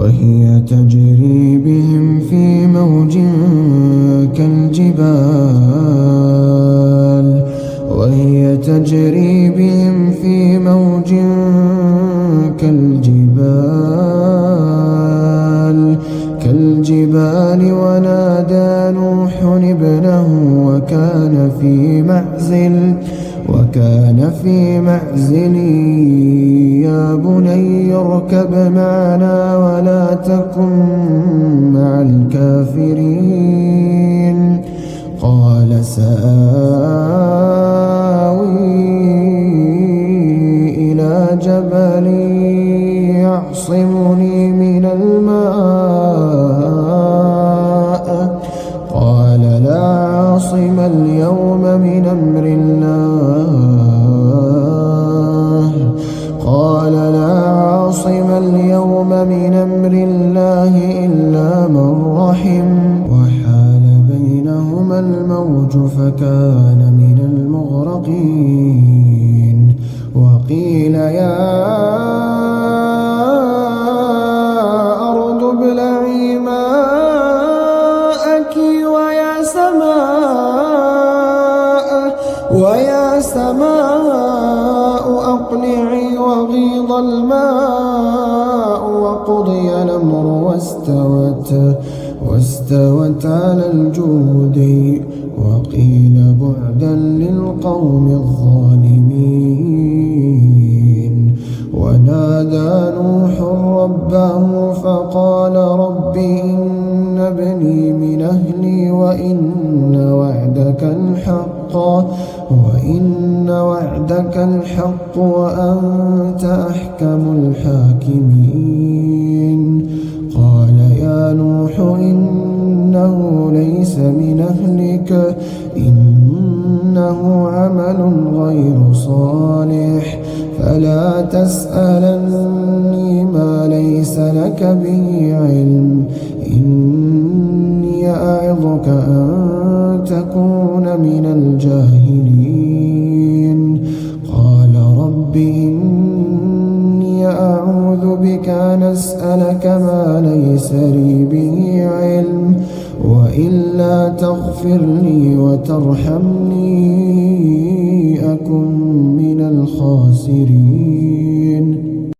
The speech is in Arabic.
وهي تجري بهم في موج كالجبال وهي تجري بهم في موج كالجبال ونادى نوح ابنه وكان في معزل يا بني اركب معنا ولا تكن مع الكافرين قال سآوي إلى جبل يعصمني من الماء قال لا عاصم اليوم من أمر الله إلا من رحم وحال بينهما الموج فكان من المغرقين وقيل يا أرض ابلعي ماءك ويا سماء أقلعي وغيض الماء وقضي الأمر واستوت على الجود وقيل بعدا للقوم الظالمين ونادى نوح ربه فقال رب إن ابني من أهلي وإن وعدك الحق وأنت أحكم الحاكمين قال يا نوح إنه ليس من أهلك إنه عمل غير صالح فلا تسألني ما ليس لك به علم إني أعظك أن تكون من الجاهلين قال رب إني أعوذ بك أن أسألك ما ليس لي به علم وإلا تغفر لي وترحمني أكن من الخاسرين.